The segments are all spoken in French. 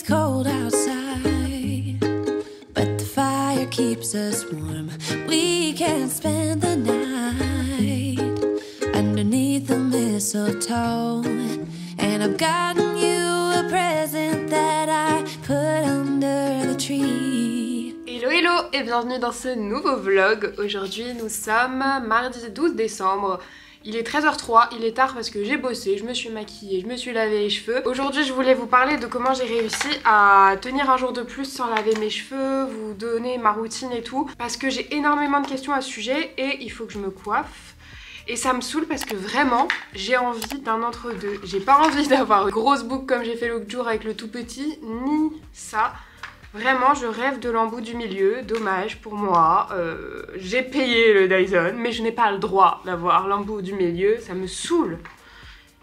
It's cold outside, but the fire keeps us warm. We can spend the night underneath the mistletoe. And I've gotten you a present that I put under the tree. Hello hello et bienvenue dans ce nouveau vlog. Aujourd'hui nous sommes mardi 12 décembre. Il est 13h03, il est tard parce que j'ai bossé, je me suis maquillée, je me suis lavé les cheveux. Aujourd'hui je voulais vous parler de comment j'ai réussi à tenir un jour de plus sans laver mes cheveux, vous donner ma routine et tout. Parce que j'ai énormément de questions à ce sujet et il faut que je me coiffe. Et ça me saoule parce que vraiment j'ai envie d'un entre-deux. J'ai pas envie d'avoir une grosse boucle comme j'ai fait l'autre jour avec le tout petit, ni ça. Vraiment, je rêve de l'embout du milieu, dommage pour moi. J'ai payé le Dyson, mais je n'ai pas le droit d'avoir l'embout du milieu, ça me saoule.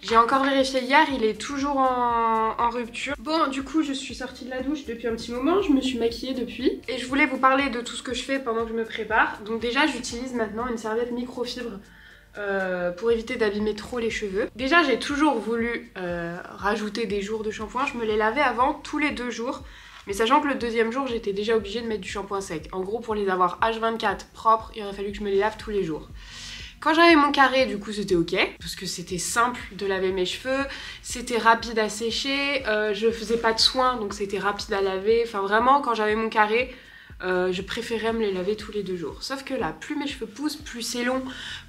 J'ai encore vérifié hier, il est toujours en rupture. Bon, du coup, je suis sortie de la douche depuis un petit moment, je me suis maquillée depuis. Et je voulais vous parler de tout ce que je fais pendant que je me prépare. Donc déjà, j'utilise maintenant une serviette microfibre pour éviter d'abîmer trop les cheveux. Déjà, j'ai toujours voulu rajouter des jours de shampoing. Je me les lavais avant tous les 2 jours. Mais sachant que le deuxième jour, j'étais déjà obligée de mettre du shampoing sec. En gros, pour les avoir H24 propres, il aurait fallu que je me les lave tous les jours. Quand j'avais mon carré, du coup, c'était ok. Parce que c'était simple de laver mes cheveux. C'était rapide à sécher. Je faisais pas de soins, donc c'était rapide à laver. Enfin, vraiment, quand j'avais mon carré, je préférais me les laver tous les 2 jours. Sauf que là, plus mes cheveux poussent, plus c'est long,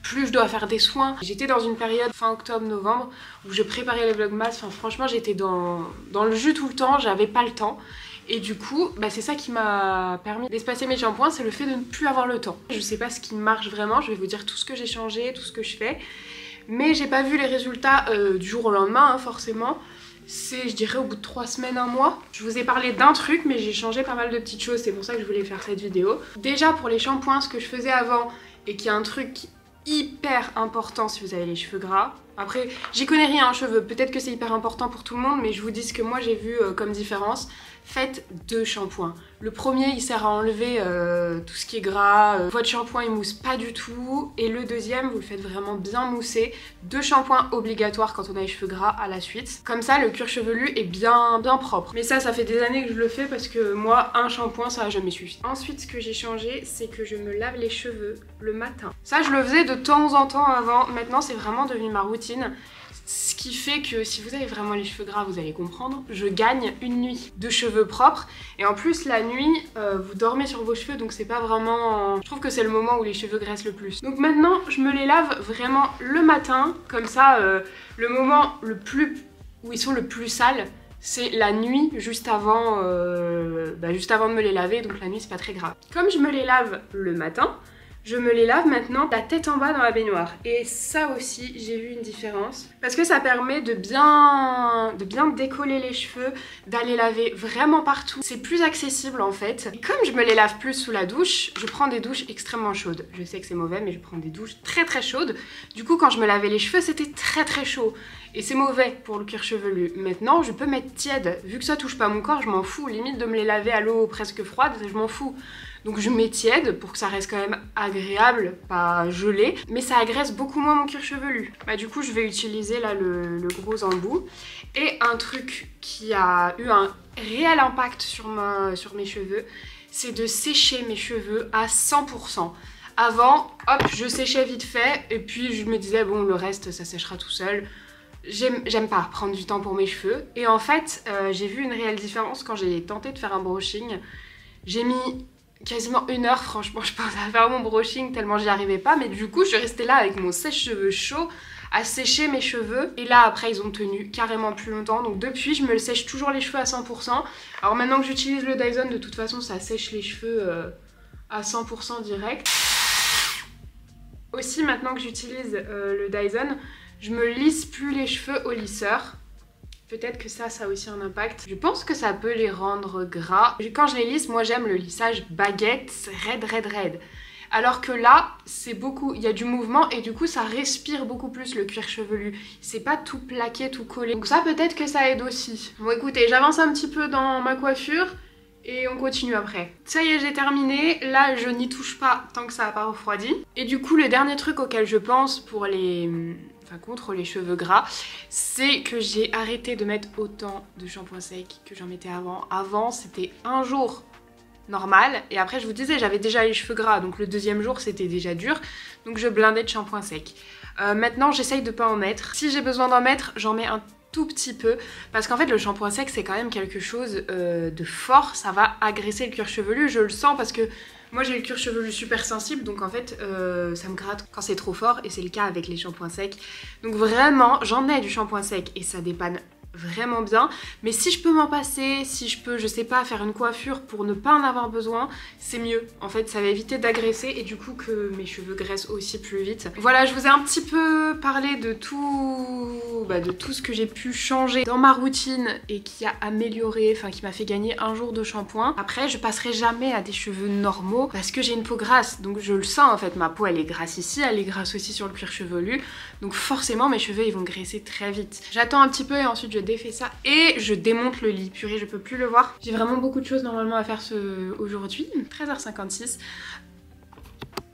plus je dois faire des soins. J'étais dans une période fin octobre-novembre où je préparais les vlogmas. Enfin, franchement, j'étais dans le jus tout le temps. J'avais pas le temps. Et du coup, c'est ça qui m'a permis d'espacer mes shampoings, c'est le fait de ne plus avoir le temps. Je sais pas ce qui marche vraiment, je vais vous dire tout ce que j'ai changé, tout ce que je fais. Mais j'ai pas vu les résultats du jour au lendemain, hein, forcément. C'est, je dirais, au bout de 3 semaines, 1 mois. Je vous ai parlé d'un truc, mais j'ai changé pas mal de petites choses, c'est pour ça que je voulais faire cette vidéo. Déjà, pour les shampoings, ce que je faisais avant, et qui est un truc hyper important si vous avez les cheveux gras. Après, j'y connais rien en cheveux, peut-être que c'est hyper important pour tout le monde, mais je vous dis ce que moi j'ai vu comme différence. Faites 2 shampoings. Le premier, il sert à enlever tout ce qui est gras. Votre shampoing, il mousse pas du tout. Et le deuxième, vous le faites vraiment bien mousser. 2 shampoings obligatoires quand on a les cheveux gras à la suite. Comme ça, le cuir chevelu est bien propre. Mais ça fait des années que je le fais parce que moi, un shampoing, ça a jamais suffi. Ensuite, ce que j'ai changé, c'est que je me lave les cheveux le matin. Ça, je le faisais de temps en temps avant. Maintenant, c'est vraiment devenu ma routine. Ce qui fait que si vous avez vraiment les cheveux gras, vous allez comprendre, je gagne une nuit de cheveux propres. Et en plus, la nuit, vous dormez sur vos cheveux, donc c'est pas vraiment... Je trouve que c'est le moment où les cheveux graissent le plus. Donc maintenant, je me les lave vraiment le matin. Comme ça, le moment où ils sont le plus sales, c'est la nuit, juste avant de me les laver. Donc la nuit, c'est pas très grave. Comme je me les lave le matin, je me les lave maintenant la tête en bas dans la baignoire. Et ça aussi, j'ai vu une différence. Parce que ça permet de bien décoller les cheveux, d'aller laver vraiment partout. C'est plus accessible en fait. Et comme je me les lave plus sous la douche, je prends des douches extrêmement chaudes. Je sais que c'est mauvais, mais je prends des douches très chaudes. Du coup, quand je me lavais les cheveux, c'était très chaud. Et c'est mauvais pour le cuir chevelu. Maintenant, je peux mettre tiède. Vu que ça touche pas mon corps, je m'en fous. Limite de me les laver à l'eau presque froide, je m'en fous. Donc je mets tiède pour que ça reste quand même agréable, pas gelé. Mais ça agresse beaucoup moins mon cuir chevelu. Du coup, je vais utiliser là le gros embout. Et un truc qui a eu un réel impact sur mes cheveux, c'est de sécher mes cheveux à 100%. Avant, hop, je séchais vite fait. Et puis je me disais, bon, le reste, ça séchera tout seul. J'aime pas prendre du temps pour mes cheveux. Et en fait, j'ai vu une réelle différence quand j'ai tenté de faire un brushing. J'ai mis quasiment 1 heure, franchement, je pensais à faire mon brushing tellement j'y arrivais pas. Mais du coup, je suis restée là avec mon sèche-cheveux chaud à sécher mes cheveux. Et là, après, ils ont tenu carrément plus longtemps. Donc depuis, je me sèche toujours les cheveux à 100%. Alors maintenant que j'utilise le Dyson, de toute façon, ça sèche les cheveux à 100% direct. Aussi, maintenant que j'utilise le Dyson, je me lisse plus les cheveux au lisseur. Peut-être que ça a aussi un impact. Je pense que ça peut les rendre gras. Quand je les lisse, moi j'aime le lissage baguette, raide. Alors que là, c'est beaucoup, il y a du mouvement et du coup ça respire beaucoup plus le cuir chevelu. C'est pas tout plaqué, tout collé. Donc ça peut-être que ça aide aussi. Bon écoutez, j'avance un petit peu dans ma coiffure et on continue après. Ça y est, j'ai terminé. Là, je n'y touche pas tant que ça n'a pas refroidi. Et du coup, le dernier truc auquel je pense pour enfin contre les cheveux gras, c'est que j'ai arrêté de mettre autant de shampoing sec que j'en mettais avant. Avant c'était un jour normal et après je vous disais j'avais déjà les cheveux gras, donc le deuxième jour c'était déjà dur, donc je blindais de shampoing sec. Maintenant j'essaye de pas en mettre. Si j'ai besoin d'en mettre, j'en mets un tout petit peu parce qu'en fait le shampoing sec c'est quand même quelque chose de fort, ça va agresser le cuir chevelu, je le sens parce que moi j'ai le cuir chevelu super sensible, donc en fait ça me gratte quand c'est trop fort et c'est le cas avec les shampoings secs. Donc vraiment j'en ai du shampoing sec et ça dépanne vraiment bien, mais si je peux m'en passer, si je peux, je sais pas, faire une coiffure pour ne pas en avoir besoin, c'est mieux. En fait, ça va éviter d'agresser et du coup que mes cheveux graissent aussi plus vite. Voilà, je vous ai un petit peu parlé de tout, de tout ce que j'ai pu changer dans ma routine et qui a amélioré, enfin qui m'a fait gagner un jour de shampoing. Après, je passerai jamais à des cheveux normaux parce que j'ai une peau grasse, donc je le sens en fait, ma peau elle est grasse ici, elle est grasse aussi sur le cuir chevelu, donc forcément mes cheveux ils vont graisser très vite. J'attends un petit peu et ensuite je défais ça et je démonte le lit. Purée, je peux plus le voir. J'ai vraiment beaucoup de choses normalement à faire aujourd'hui. 13h56.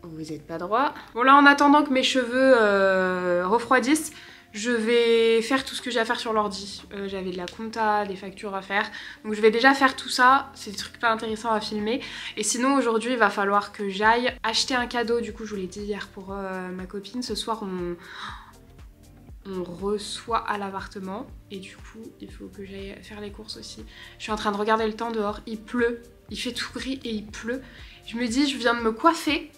Vous êtes pas droit. Bon là, en attendant que mes cheveux refroidissent, je vais faire tout ce que j'ai à faire sur l'ordi. J'avais de la compta, des factures à faire. Donc je vais déjà faire tout ça. C'est des trucs pas intéressants à filmer. Et sinon aujourd'hui, il va falloir que j'aille acheter un cadeau. Du coup, je vous l'ai dit hier pour ma copine. Ce soir, on reçoit à l'appartement et du coup il faut que j'aille faire les courses aussi. Je suis en train de regarder le temps dehors, il pleut, il fait tout gris et il pleut. Je me dis je viens de me coiffer,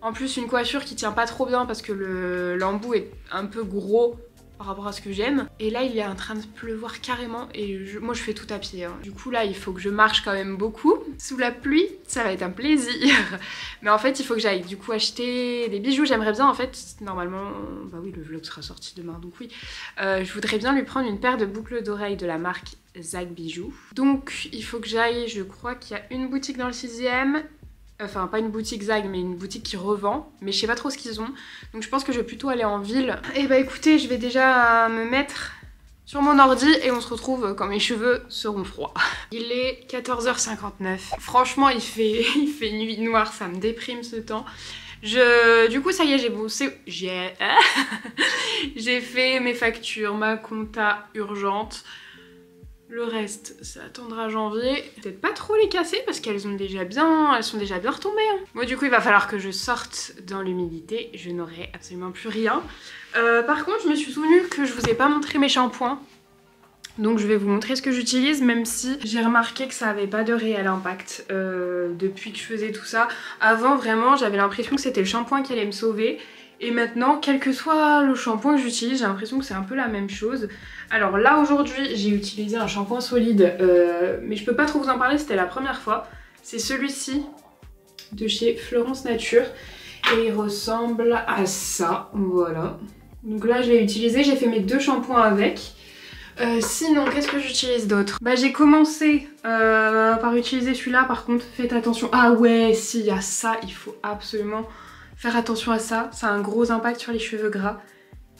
en plus une coiffure qui tient pas trop bien parce que l'embout est un peu gros par rapport à ce que j'aime. Et là il est en train de pleuvoir carrément et moi je fais tout à pied. Hein. Du coup là il faut que je marche quand même beaucoup. Sous la pluie, ça va être un plaisir. Mais en fait il faut que j'aille du coup acheter des bijoux. J'aimerais bien en fait, normalement, bah oui le vlog sera sorti demain donc oui. Je voudrais bien lui prendre une paire de boucles d'oreilles de la marque Zag Bijoux. Donc il faut que j'aille, je crois qu'il y a une boutique dans le 6e. Enfin pas une boutique Zag mais une boutique qui revend, mais je sais pas trop ce qu'ils ont, donc je pense que je vais plutôt aller en ville. Et bah écoutez, je vais déjà me mettre sur mon ordi et on se retrouve quand mes cheveux seront froids. Il est 14h59, franchement il fait nuit noire, ça me déprime ce temps. Du coup ça y est, j'ai bossé, j'ai fait mes factures, ma compta urgente. Le reste, ça attendra janvier. Peut-être pas trop les casser parce qu'elles sont déjà bien retombées. Hein. Bon, du coup, il va falloir que je sorte dans l'humidité. Je n'aurai absolument plus rien. Par contre, je me suis souvenue que je vous ai pas montré mes shampoings. Donc je vais vous montrer ce que j'utilise, même si j'ai remarqué que ça avait pas de réel impact depuis que je faisais tout ça. Avant, vraiment, j'avais l'impression que c'était le shampoing qui allait me sauver. Et maintenant, quel que soit le shampoing que j'utilise, j'ai l'impression que c'est un peu la même chose. Alors là, aujourd'hui, j'ai utilisé un shampoing solide, mais je peux pas trop vous en parler, c'était la première fois. C'est celui-ci, de chez Florence Nature, et il ressemble à ça, voilà. Donc là, je l'ai utilisé, j'ai fait mes 2 shampoings avec. Sinon, qu'est-ce que j'utilise d'autre? Bah j'ai commencé par utiliser celui-là, par contre, faites attention. Ah ouais, si, il y a ça, il faut absolument faire attention à ça, ça a un gros impact sur les cheveux gras.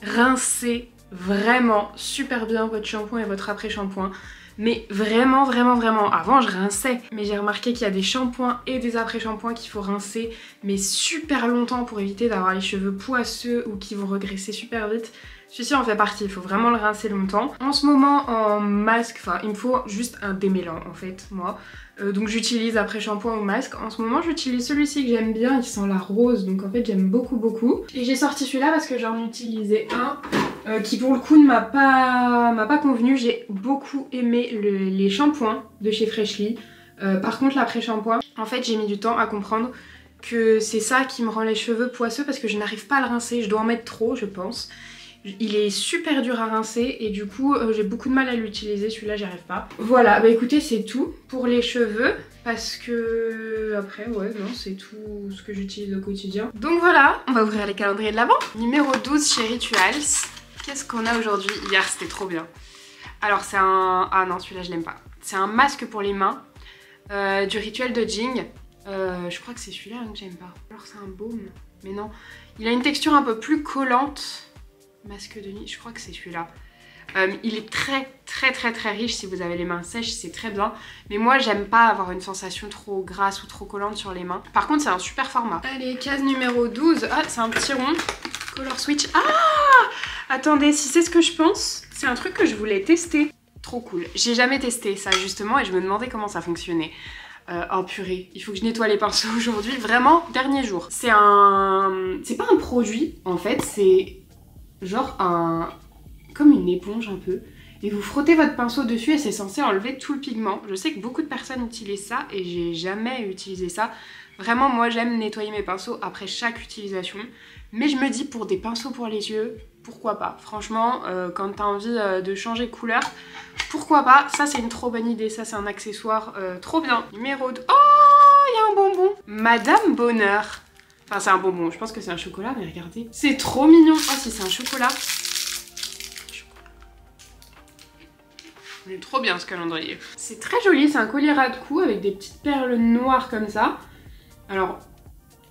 Rincez vraiment super bien votre shampoing et votre après-shampoing. Mais vraiment, vraiment, vraiment, avant je rinçais. Mais j'ai remarqué qu'il y a des shampoings et des après-shampoings qu'il faut rincer, mais super longtemps pour éviter d'avoir les cheveux poisseux ou qui vont regresser super vite. Celui-ci en fait partie, il faut vraiment le rincer longtemps. En ce moment en masque, enfin il me faut juste un démêlant en fait, moi. Donc j'utilise après shampoing ou masque. En ce moment j'utilise celui-ci que j'aime bien, il sent la rose, donc en fait j'aime beaucoup beaucoup. Et j'ai sorti celui-là parce que j'en utilisais un qui pour le coup ne m'a pas convenu. J'ai beaucoup aimé les shampoings de chez Freshly. Par contre l'après-shampoing, en fait j'ai mis du temps à comprendre que c'est ça qui me rend les cheveux poisseux parce que je n'arrive pas à le rincer, je dois en mettre trop je pense. Il est super dur à rincer et du coup j'ai beaucoup de mal à l'utiliser, celui-là j'y arrive pas. Voilà, bah écoutez c'est tout pour les cheveux parce que après ouais non c'est tout ce que j'utilise au quotidien. Donc voilà, on va ouvrir les calendriers de l'Avent. Numéro 12 chez Rituals. Qu'est-ce qu'on a aujourd'hui? Hier c'était trop bien. Alors c'est un... Ah non celui-là je l'aime pas. C'est un masque pour les mains du Rituel de Jing. Je crois que c'est celui-là que j'aime pas. Alors c'est un baume, mais non. Il a une texture un peu plus collante. Masque de nuit, je crois que c'est celui-là. Il est très riche si vous avez les mains sèches, c'est très bien. Mais moi j'aime pas avoir une sensation trop grasse ou trop collante sur les mains. Par contre c'est un super format. Allez, case numéro 12. Ah c'est un petit rond. Color Switch. Ah! Attendez, si c'est ce que je pense, c'est un truc que je voulais tester. Trop cool. J'ai jamais testé ça justement et je me demandais comment ça fonctionnait. Oh purée, il faut que je nettoie les pinceaux aujourd'hui. Vraiment, dernier jour. C'est pas un produit en fait, c'est genre comme une éponge un peu. Et vous frottez votre pinceau dessus et c'est censé enlever tout le pigment. Je sais que beaucoup de personnes utilisent ça et j'ai jamais utilisé ça. Vraiment, moi j'aime nettoyer mes pinceaux après chaque utilisation. Mais je me dis pour des pinceaux pour les yeux, pourquoi pas. Franchement, quand t'as envie de changer de couleur, pourquoi pas. Ça c'est une trop bonne idée, ça c'est un accessoire trop bien. Numéro 2. Oh, il y a un bonbon. Madame Bonheur. Enfin c'est un bonbon, je pense que c'est un chocolat, mais regardez. C'est trop mignon. Oh si c'est un chocolat. J'aime trop bien ce calendrier. C'est très joli, c'est un collier ras de cou avec des petites perles noires comme ça. Alors,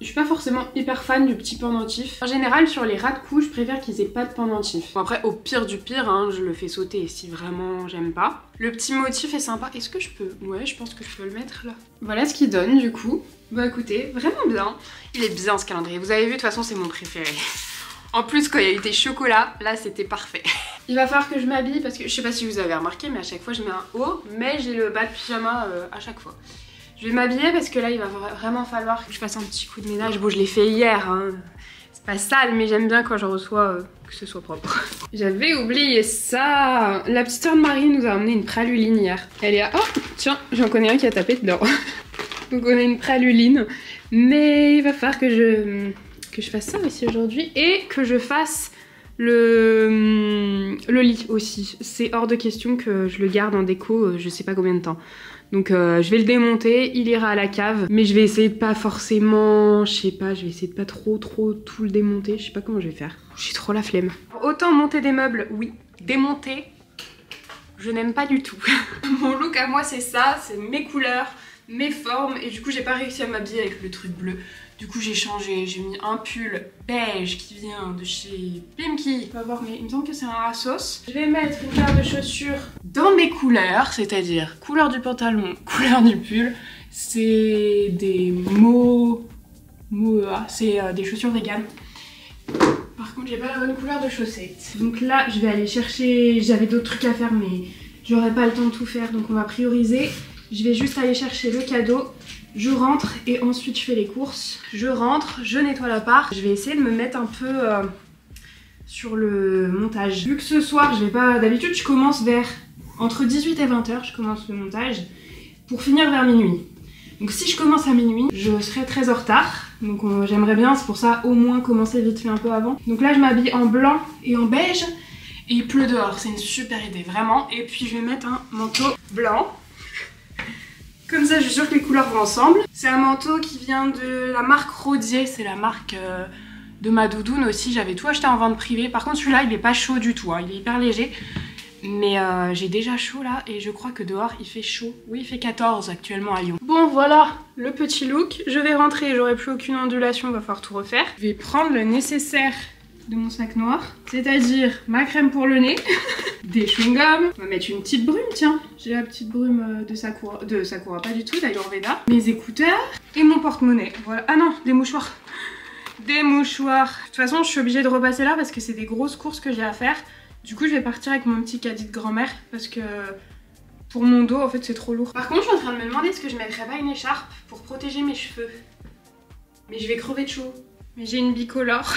je suis pas forcément hyper fan du petit pendentif. En général, sur les ras de cou, je préfère qu'ils aient pas de pendentif. Bon, après, au pire du pire, hein, je le fais sauter si vraiment j'aime pas. Le petit motif est sympa. Est-ce que je peux? Ouais, je pense que je peux le mettre là. Voilà ce qu'il donne du coup. Bah écoutez, vraiment bien. Il est bien ce calendrier. Vous avez vu, de toute façon, c'est mon préféré. En plus, quand il y a eu des chocolats, là c'était parfait. Il va falloir que je m'habille parce que je sais pas si vous avez remarqué, mais à chaque fois je mets un haut, mais j'ai le bas de pyjama à chaque fois. Je vais m'habiller parce que là il va vraiment falloir que je fasse un petit coup de ménage. Bon, je l'ai fait hier, hein. C'est pas sale, mais j'aime bien quand je reçois que ce soit propre. J'avais oublié ça. La petite sœur de Marie nous a emmené une praluline hier. Elle est à... Oh, tiens, j'en connais un qui a tapé dedans. Donc on a une praluline, mais il va falloir que je fasse ça aussi aujourd'hui et que je fasse le lit aussi. C'est hors de question que je le garde en déco je sais pas combien de temps. Donc je vais le démonter, il ira à la cave, mais je vais essayer de pas forcément, je sais pas, je vais essayer de pas trop tout le démonter, je sais pas comment je vais faire. J'ai trop la flemme. Autant monter des meubles, oui. Démonter, je n'aime pas du tout. Mon look à moi c'est ça, c'est mes couleurs, mes formes, et du coup j'ai pas réussi à m'habiller avec le truc bleu. Du coup j'ai changé, j'ai mis un pull beige qui vient de chez Pimki. On va voir, mais il me semble que c'est un Asos. Je vais mettre une paire de chaussures dans mes couleurs, c'est-à-dire couleur du pantalon, couleur du pull. C'est des Moa, c'est des chaussures véganes. Par contre j'ai pas la bonne couleur de chaussettes. Donc là je vais aller chercher, j'avais d'autres trucs à faire mais j'aurais pas le temps de tout faire, donc on va prioriser. Je vais juste aller chercher le cadeau, je rentre et ensuite je fais les courses. Je rentre, je nettoie l'appart. Je vais essayer de me mettre un peu sur le montage. Vu que ce soir, je vais pas... D'habitude, je commence vers... Entre 18 et 20h, je commence le montage pour finir vers minuit. Donc si je commence à minuit, je serai très en retard. Donc j'aimerais bien, c'est pour ça, au moins commencer vite fait un peu avant. Donc là, je m'habille en blanc et en beige. Et il pleut dehors, c'est une super idée, vraiment. Et puis je vais mettre un manteau blanc. Comme ça, je suis sûre que les couleurs vont ensemble. C'est un manteau qui vient de la marque Rodier. C'est la marque de ma doudoune aussi. J'avais tout acheté en vente privée. Par contre, celui-là, il est pas chaud du tout. Hein. Il est hyper léger. Mais j'ai déjà chaud là. Et je crois que dehors, il fait chaud. Oui, il fait 14 actuellement à Lyon. Bon, voilà le petit look. Je vais rentrer. J'aurai plus aucune ondulation. Il va falloir tout refaire. Je vais prendre le nécessaire de mon sac noir, c'est-à-dire ma crème pour le nez, des chewing-gums, on va mettre une petite brume, tiens, j'ai la petite brume de Sakura, pas du tout, d'Ayurveda, mes écouteurs et mon porte-monnaie, voilà, ah non, des mouchoirs, de toute façon je suis obligée de repasser là parce que c'est des grosses courses que j'ai à faire, du coup je vais partir avec mon petit caddie de grand-mère parce que pour mon dos en fait c'est trop lourd. Par contre je suis en train de me demander est-ce que je mettrais pas une écharpe pour protéger mes cheveux, mais je vais crever de chaud, mais j'ai une bicolore.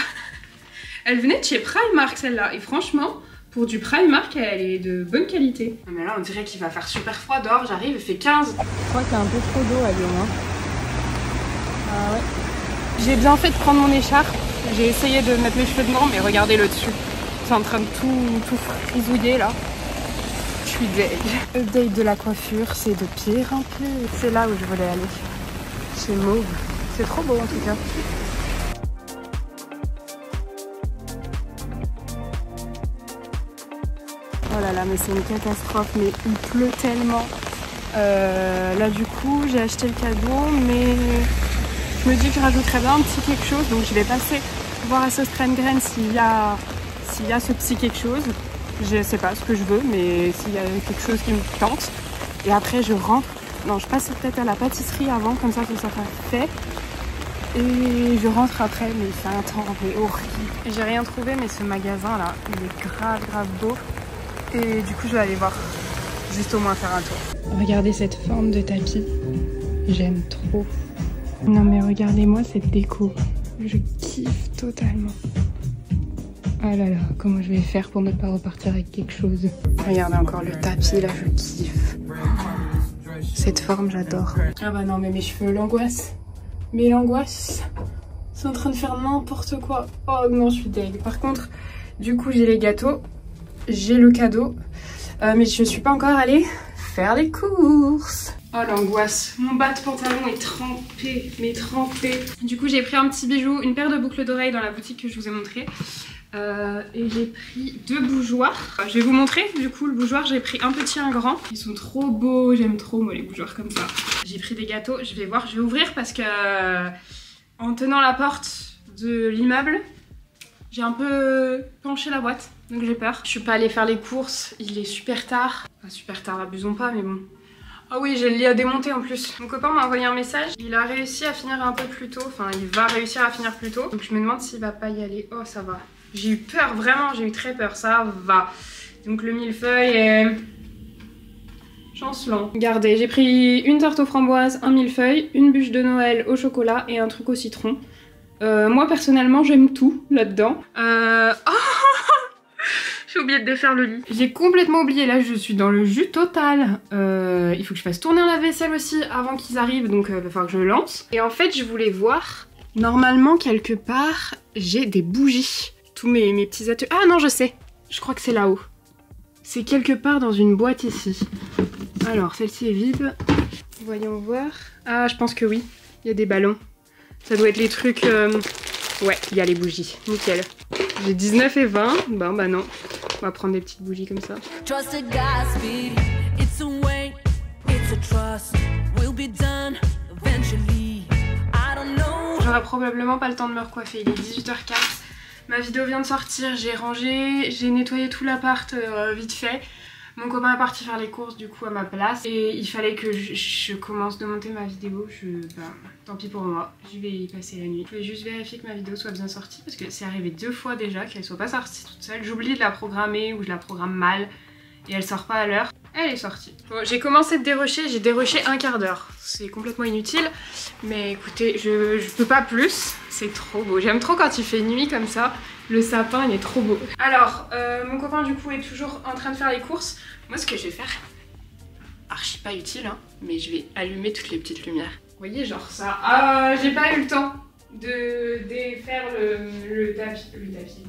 Elle venait de chez Primark celle-là et franchement pour du Primark elle est de bonne qualité. Mais là on dirait qu'il va faire super froid dehors, j'arrive, il fait 15. Je crois qu'il y a un peu trop d'eau à Lyon. Hein. Ah ouais. J'ai bien fait de prendre mon écharpe, j'ai essayé de mettre mes cheveux dedans mais regardez le dessus. C'est en train de tout frisouiller là. Je suis deg. Update de la coiffure, c'est de pire en pire. C'est là où je voulais aller. Chez Mauve. C'est trop beau en tout cas. Oh là là, mais c'est une catastrophe, mais il pleut tellement. Là du coup, j'ai acheté le cadeau, mais je me dis que je rajouterais bien un petit quelque chose. Donc je vais passer voir à Sauce Crème Graine s'il y a ce petit quelque chose. Je sais pas ce que je veux, mais s'il y a quelque chose qui me tente. Et après je rentre. Non, je passe peut-être à la pâtisserie avant, comme ça sera fait. Et je rentre après, mais c'est un temps mais horrible. J'ai rien trouvé, mais ce magasin là, il est grave beau. Et du coup, je vais aller voir, juste au moins faire un tour. Regardez cette forme de tapis, j'aime trop. Non mais regardez-moi cette déco, je kiffe totalement. Ah là là, comment je vais faire pour ne pas repartir avec quelque chose. Regardez encore le tapis là, je kiffe. Cette forme, j'adore. Ah bah non mais mes cheveux, l'angoisse. Mais l'angoisse, c'est en train de faire n'importe quoi. Oh non, je suis deg. Par contre, du coup, j'ai les gâteaux, j'ai le cadeau, mais je suis pas encore allée faire les courses. Oh l'angoisse, mon bas de pantalon est trempé, mais trempé. Du coup, j'ai pris un petit bijou, une paire de boucles d'oreilles dans la boutique que je vous ai montré. Et j'ai pris 2 bougeoirs. Je vais vous montrer du coup le bougeoir, j'ai pris un petit et un grand. Ils sont trop beaux, j'aime trop moi les bougeoirs comme ça. J'ai pris des gâteaux, je vais voir, je vais ouvrir parce que en tenant la porte de l'immeuble, j'ai un peu penché la boîte, donc j'ai peur. Je suis pas allée faire les courses, il est super tard. Enfin super tard, abusons pas mais bon. Ah oui, j'ai le lit à démonter en plus. Mon copain m'a envoyé un message, il a réussi à finir un peu plus tôt, enfin il va réussir à finir plus tôt. Donc je me demande s'il va pas y aller. Oh ça va. J'ai eu peur, vraiment, j'ai eu très peur, ça va. Donc le millefeuille est chancelant. Regardez, j'ai pris une tarte aux framboises, un millefeuille, une bûche de Noël au chocolat et un truc au citron. Moi personnellement, j'aime tout là-dedans. Oh j'ai oublié de défaire le lit. J'ai complètement oublié, là je suis dans le jus total. Il faut que je fasse tourner la vaisselle aussi avant qu'ils arrivent, donc il va falloir que je lance. Et en fait, je voulais voir, normalement quelque part, j'ai des bougies. Tous mes petits ateliers. Ah non, je sais. Je crois que c'est là-haut. C'est quelque part dans une boîte ici. Alors, celle-ci est vide. Voyons voir. Ah, je pense que oui. Il y a des ballons. Ça doit être les trucs... Ouais, il y a les bougies. Nickel. J'ai 19 et 20. Bon, bah non. On va prendre des petites bougies comme ça. J'aurai probablement pas le temps de me recoiffer. Il est 18h04. Ma vidéo vient de sortir, j'ai rangé, j'ai nettoyé tout l'appart vite fait. Mon copain est parti faire les courses du coup à ma place. Et il fallait que je commence de monter ma vidéo. Tant pis pour moi, je vais y passer la nuit. Je voulais juste vérifier que ma vidéo soit bien sortie. Parce que c'est arrivé 2 fois déjà qu'elle soit pas sortie toute seule. J'oublie de la programmer ou je la programme mal. Et elle sort pas à l'heure. Elle est sortie. Bon, j'ai commencé de dérocher, j'ai déroché un quart d'heure. C'est complètement inutile. Mais écoutez, je peux pas plus. C'est trop beau. J'aime trop quand il fait nuit comme ça. Le sapin, il est trop beau. Alors, mon copain du coup est toujours en train de faire les courses. Moi, ce que je vais faire, archi pas utile, hein, mais je vais allumer toutes les petites lumières. Vous voyez, genre ça. Ah, j'ai pas eu le temps de défaire le tapis.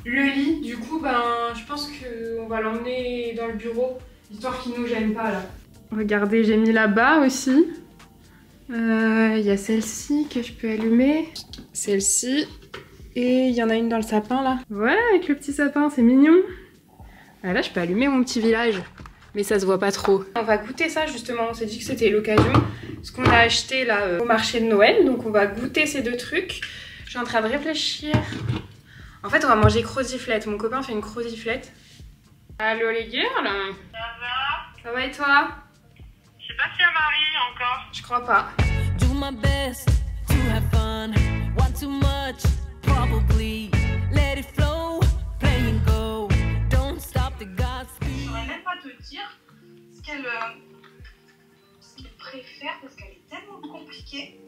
Le lit, du coup, ben, je pense qu'on va l'emmener dans le bureau, histoire qu'il nous gêne pas là. Regardez, j'ai mis là-bas aussi. Il y a celle-ci que je peux allumer. Celle-ci. Et il y en a une dans le sapin là. Voilà, avec le petit sapin, c'est mignon. Ah, là, je peux allumer mon petit village. Mais ça se voit pas trop. On va goûter ça justement, on s'est dit que c'était l'occasion. Ce qu'on a acheté là au marché de Noël. Donc on va goûter ces 2 trucs. Je suis en train de réfléchir. En fait, on va manger croziflette. Mon copain fait une croziflette. Allô les girls? Ça va? Ça va et toi? Je sais pas s'il y a Marie encore. Je crois pas. Do my best to have fun. Want too much, probably. Let it flow, play and go. Don't stop the Godspeed. Je saurais même pas te dire ce qu'elle préfère parce qu'elle est tellement compliquée.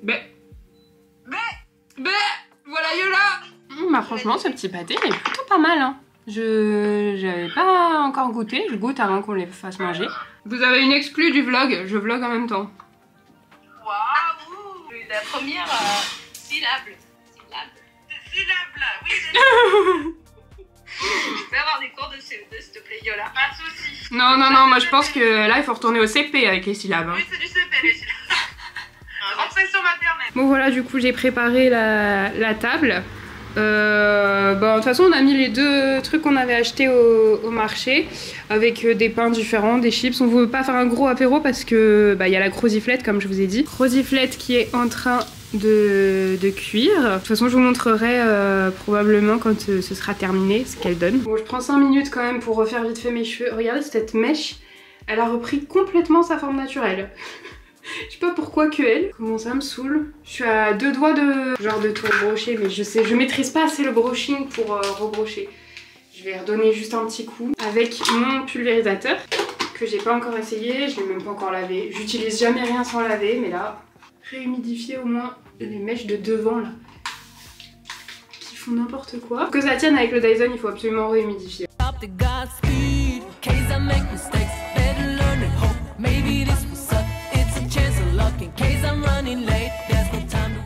Voilà Yola. Bah franchement, ce petit pâté il est plutôt pas mal, hein. J'avais pas encore goûté, je goûte avant qu'on les fasse manger. Vous avez une exclue du vlog, je vlog en même temps. Waouh! La première syllabe. Syllabe, oui. Je peux avoir des cours de CE2 s'il te plaît, Yola. Pas de soucis. Non, moi je pense que là il faut retourner au CP avec les syllabes. Hein. Oui, c'est du CP les syllabes. Rentrer sur maternelle. Bon voilà, du coup j'ai préparé la table. De toute façon on a mis les 2 trucs qu'on avait achetés au marché avec des pains différents, des chips. On veut pas faire un gros apéro parce que y a la croziflette comme je vous ai dit. Croziflette qui est en train de cuire. De toute façon je vous montrerai probablement quand ce sera terminé ce qu'elle donne. Bon, je prends 5 minutes quand même pour refaire vite fait mes cheveux. Regardez cette mèche, elle a repris complètement sa forme naturelle. Je sais pas pourquoi que elle. Comment ça me saoule. Je suis à 2 doigts de tout rebrocher, mais je maîtrise pas assez le broching pour rebrocher. Je vais redonner juste un petit coup avec mon pulvérisateur que j'ai pas encore essayé, je l'ai même pas encore lavé. J'utilise jamais rien sans laver, mais là, réhumidifier au moins les mèches de devant là qui font n'importe quoi. Pour que ça tienne avec le Dyson, il faut absolument réhumidifier.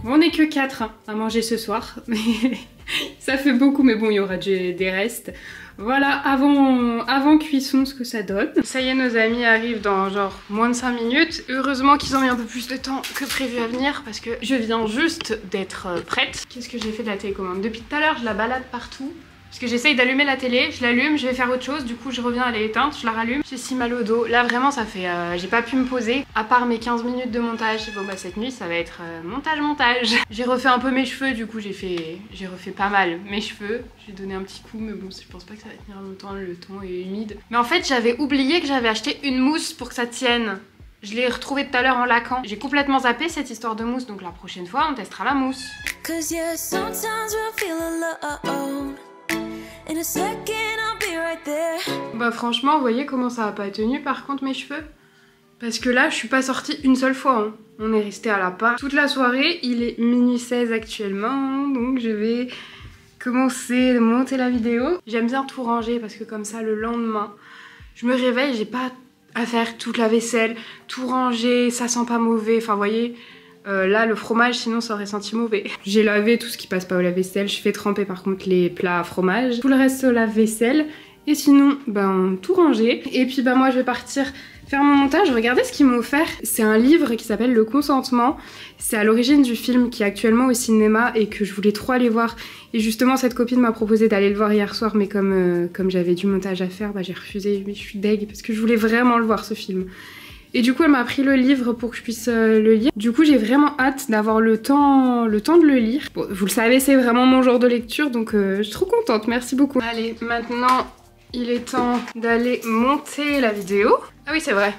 Bon, on n'est que 4 à manger ce soir, mais ça fait beaucoup, mais bon, il y aura des restes. Voilà, avant cuisson, ce que ça donne. Ça y est, nos amis arrivent dans genre moins de 5 minutes. Heureusement qu'ils ont mis un peu plus de temps que prévu à venir parce que je viens juste d'être prête. Qu'est-ce que j'ai fait de la télécommande? Depuis tout à l'heure, je la balade partout. Parce que j'essaye d'allumer la télé, je l'allume, je vais faire autre chose, du coup je reviens, elle est éteinte, je la rallume. J'ai si mal au dos. Là vraiment ça fait... j'ai pas pu me poser. À part mes 15 minutes de montage, bon bah cette nuit ça va être montage. J'ai refait un peu mes cheveux, du coup j'ai refait pas mal mes cheveux. J'ai donné un petit coup, mais bon je pense pas que ça va tenir longtemps, le temps est humide. Mais en fait j'avais oublié que j'avais acheté une mousse pour que ça tienne. Je l'ai retrouvée tout à l'heure en laquant. J'ai complètement zappé cette histoire de mousse, donc la prochaine fois on testera la mousse. Bah franchement, vous voyez comment ça a pas tenu par contre mes cheveux? Parce que là, je suis pas sortie une seule fois. Hein. On est resté à la part toute la soirée. Il est minuit 16 actuellement, donc je vais commencer à monter la vidéo. J'aime bien tout ranger parce que comme ça, le lendemain, je me réveille, j'ai pas à faire toute la vaisselle, tout ranger, ça sent pas mauvais. Enfin, vous voyez... là le fromage sinon ça aurait senti mauvais. J'ai lavé tout ce qui passe pas au lave-vaisselle, je fais tremper par contre les plats à fromage. Tout le reste au lave-vaisselle et sinon ben tout ranger. Et puis ben moi je vais partir faire mon montage. Regardez ce qu'ils m'ont offert. C'est un livre qui s'appelle Le Consentement. C'est à l'origine du film qui est actuellement au cinéma et que je voulais trop aller voir. Et justement cette copine m'a proposé d'aller le voir hier soir mais comme j'avais du montage à faire, bah, j'ai refusé. Mais je suis deg parce que je voulais vraiment le voir ce film. Et du coup elle m'a pris le livre pour que je puisse le lire. Du coup j'ai vraiment hâte d'avoir le temps de le lire. Bon, vous le savez, c'est vraiment mon genre de lecture, donc je suis trop contente, merci beaucoup. Allez, maintenant il est temps d'aller monter la vidéo. Ah oui c'est vrai,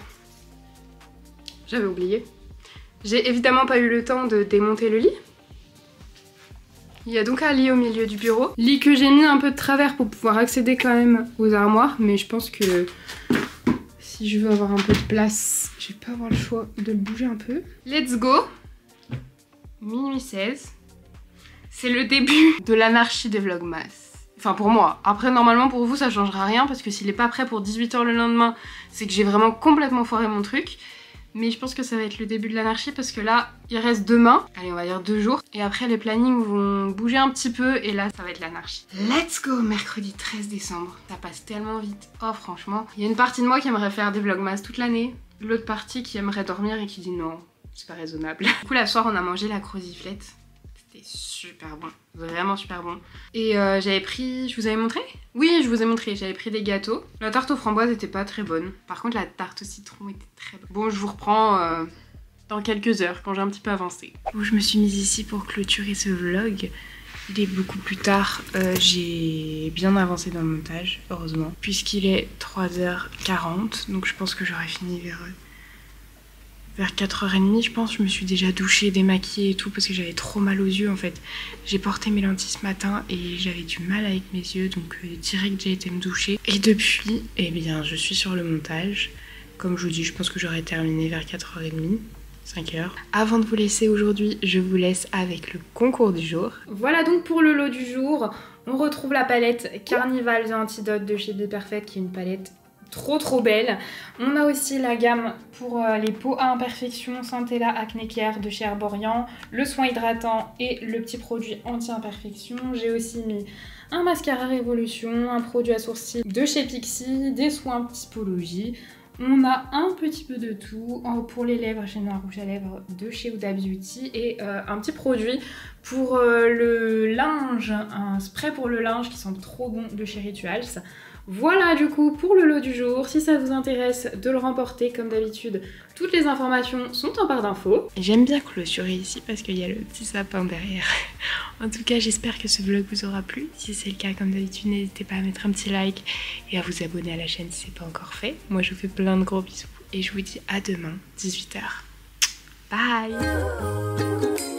j'avais oublié. J'ai évidemment pas eu le temps de démonter le lit. Il y a donc un lit au milieu du bureau. Lit que j'ai mis un peu de travers pour pouvoir accéder quand même aux armoires, mais je pense que... si je veux avoir un peu de place, je vais pas avoir le choix de le bouger un peu. Let's go! Minuit 16. C'est le début de l'anarchie des vlogmas. Enfin pour moi. Après normalement pour vous ça changera rien parce que s'il est pas prêt pour 18 h le lendemain, c'est que j'ai vraiment complètement foiré mon truc. Mais je pense que ça va être le début de l'anarchie parce que là, il reste demain, allez on va dire 2 jours. Et après les plannings vont bouger un petit peu et là ça va être l'anarchie. Let's go! Mercredi 13 décembre. Ça passe tellement vite. Oh franchement. Il y a une partie de moi qui aimerait faire des vlogmas toute l'année. L'autre partie qui aimerait dormir et qui dit non, c'est pas raisonnable. Du coup la soir on a mangé la croziflette. C'était super bon. Vraiment super bon. Et j'avais pris... Je vous avais montré? Oui, je vous ai montré. J'avais pris des gâteaux. La tarte aux framboises était pas très bonne. Par contre, la tarte au citron était très bonne. Bon, je vous reprends dans quelques heures, quand j'ai un petit peu avancé. Bon, je me suis mise ici pour clôturer ce vlog. Il est beaucoup plus tard. J'ai bien avancé dans le montage, heureusement. Puisqu'il est 3h40. Donc je pense que j'aurai fini vers 4h30 je pense. Je me suis déjà douchée, démaquillée et tout parce que j'avais trop mal aux yeux en fait. J'ai porté mes lentilles ce matin et j'avais du mal avec mes yeux, donc direct j'ai été me doucher. Et depuis, eh bien je suis sur le montage. Comme je vous dis, je pense que j'aurai terminé vers 4h30, 5h. Avant de vous laisser aujourd'hui, je vous laisse avec le concours du jour. Voilà donc pour le lot du jour. On retrouve la palette Carnival The Antidote de chez Be Perfect qui est une palette trop belle. On a aussi la gamme pour les peaux à imperfection Centella Acne Care de chez Herborian, le soin hydratant et le petit produit anti-imperfection. J'ai aussi mis un mascara Révolution, un produit à sourcils de chez Pixi, des soins Typologie. On a un petit peu de tout pour les lèvres chez Noir Rouge à Lèvres de chez Huda Beauty et un petit produit pour le linge, un spray pour le linge qui sent trop bon de chez Rituals. Voilà du coup pour le lot du jour. Si ça vous intéresse de le remporter, comme d'habitude, toutes les informations sont en barre d'infos. J'aime bien clôturer ici parce qu'il y a le petit sapin derrière. En tout cas, j'espère que ce vlog vous aura plu. Si c'est le cas, comme d'habitude, n'hésitez pas à mettre un petit like et à vous abonner à la chaîne si c'est pas encore fait. Moi, je vous fais plein de gros bisous et je vous dis à demain, 18 h. Bye.